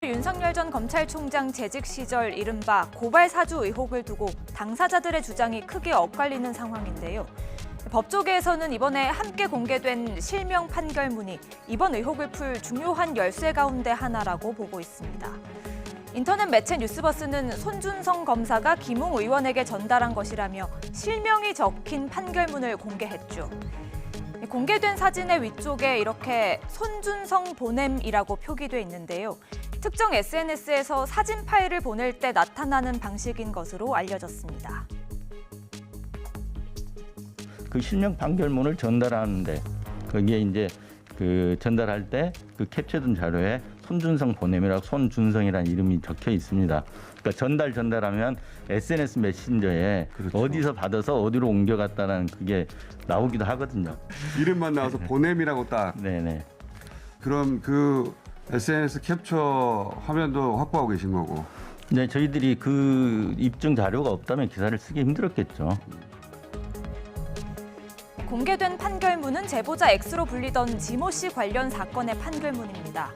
윤석열 전 검찰총장 재직 시절 이른바 고발 사주 의혹을 두고 당사자들의 주장이 크게 엇갈리는 상황인데요. 법조계에서는 이번에 함께 공개된 실명 판결문이 이번 의혹을 풀 중요한 열쇠 가운데 하나라고 보고 있습니다. 인터넷 매체 뉴스버스는 손준성 검사가 김웅 의원에게 전달한 것이라며 실명이 적힌 판결문을 공개했죠. 공개된 사진의 위쪽에 이렇게 손준성 보냄이라고 표기돼 있는데요. 특정 SNS에서 사진 파일을 보낼 때 나타나는 방식인 것으로 알려졌습니다. 그 실명 판결문을 전달하는데 거기에 이제 그 전달할 때 그 캡처된 자료에 손준성 보냄이라고 손준성이라는 이름이 적혀 있습니다. 그러니까 전달하면 SNS 메신저에 그렇죠. 어디서 받아서 어디로 옮겨갔다는 그게 나오기도 하거든요. 이름만 나와서 보냄이라고 딱. 네네. 그럼 그 SNS 캡처 화면도 확보하고 계신 거고. 네, 저희들이 그 입증 자료가 없다면 기사를 쓰기 힘들었겠죠. 공개된 판결문은 제보자 X로 불리던 지모 씨 관련 사건의 판결문입니다.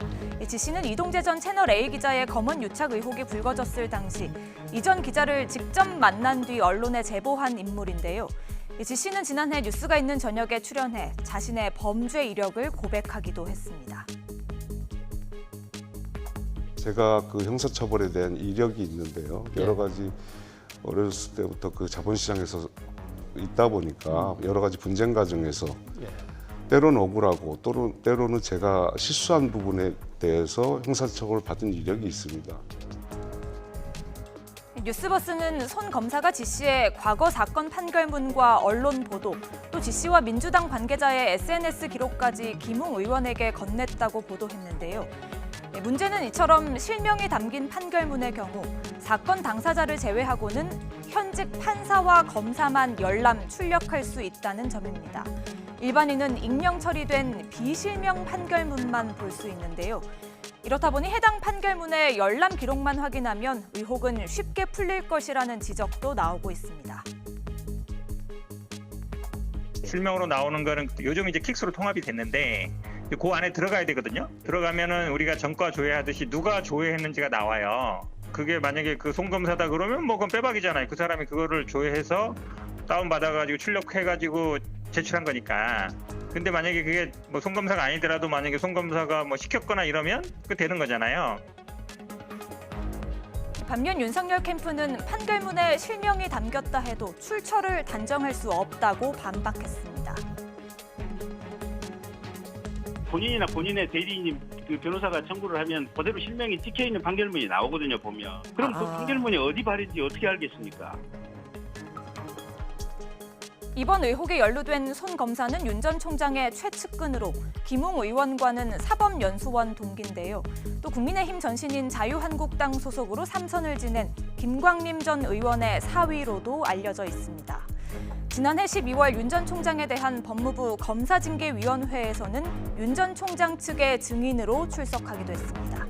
지 씨는 이동재 전 채널A 기자의 검언 유착 의혹이 불거졌을 당시 이 전 기자를 직접 만난 뒤 언론에 제보한 인물인데요. 지 씨는 지난해 뉴스가 있는 저녁에 출연해 자신의 범죄 이력을 고백하기도 했습니다. 제가 그 형사처벌에 대한 이력이 있는데요. 여러 가지 어렸을 때부터 그 자본시장에서 있다 보니까 여러 가지 분쟁 과정에서 때로는 억울하고 때로는 제가 실수한 부분에 대해서 형사처벌을 받은 이력이 있습니다. 뉴스버스는 손 검사가 지 씨의 과거 사건 판결문과 언론 보도, 또 지 씨와 민주당 관계자의 SNS 기록까지 김웅 의원에게 건넸다고 보도했는데요. 문제는 이처럼 실명이 담긴 판결문의 경우 사건 당사자를 제외하고는 현직 판사와 검사만 열람, 출력할 수 있다는 점입니다. 일반인은 익명 처리된 비실명 판결문만 볼 수 있는데요. 이렇다 보니 해당 판결문의 열람 기록만 확인하면 의혹은 쉽게 풀릴 것이라는 지적도 나오고 있습니다. 실명으로 나오는 거는 요즘 이제 킥스로 통합이 됐는데 그 안에 들어가야 되거든요. 들어가면은 우리가 전과 조회하듯이 누가 조회했는지가 나와요. 그게 만약에 그 손 검사다 그러면 뭐 그건 빼박이잖아요. 그 사람이 그거를 조회해서 다운받아가지고 출력해가지고 제출한 거니까. 근데 만약에 그게 뭐 손 검사가 아니더라도 만약에 손 검사가 뭐 시켰거나 이러면 그 되는 거잖아요. 반면 윤석열 캠프는 판결문에 실명이 담겼다 해도 출처를 단정할 수 없다고 반박했습니다. 본인이나 본인의 대리인이 그 변호사가 청구를 하면 그대로 실명이 찍혀 있는 판결문이 나오거든요, 보면. 그럼 그 판결문이 어디 발인지 어떻게 알겠습니까? 이번 의혹에 연루된 손 검사는 윤 전 총장의 최측근으로 김웅 의원과는 사법연수원 동기인데요. 또 국민의힘 전신인 자유한국당 소속으로 3선을 지낸 김광림 전 의원의 사위로도 알려져 있습니다. 지난해 12월 윤 전 총장에 대한 법무부 검사징계위원회에서는 윤 전 총장 측의 증인으로 출석하기도 했습니다.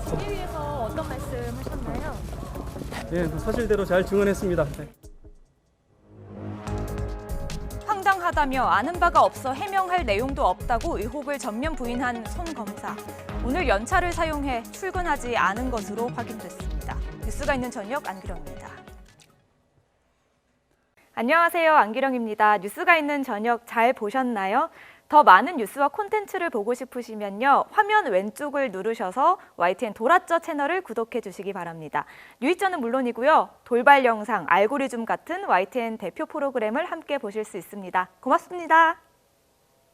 징계위에서 어떤 말씀 하셨나요? 네, 사실대로 잘 증언했습니다. 네. 황당하다며 아는 바가 없어 해명할 내용도 없다고 의혹을 전면 부인한 손 검사. 오늘 연차를 사용해 출근하지 않은 것으로 확인됐습니다. 뉴스가 있는 저녁 안기령입니다. 안녕하세요. 안기령입니다. 뉴스가 있는 저녁 잘 보셨나요? 더 많은 뉴스와 콘텐츠를 보고 싶으시면요. 화면 왼쪽을 누르셔서 YTN 돌아쩌 채널을 구독해 주시기 바랍니다. 뉴이쩌는 물론이고요. 돌발 영상, 알고리즘 같은 YTN 대표 프로그램을 함께 보실 수 있습니다. 고맙습니다.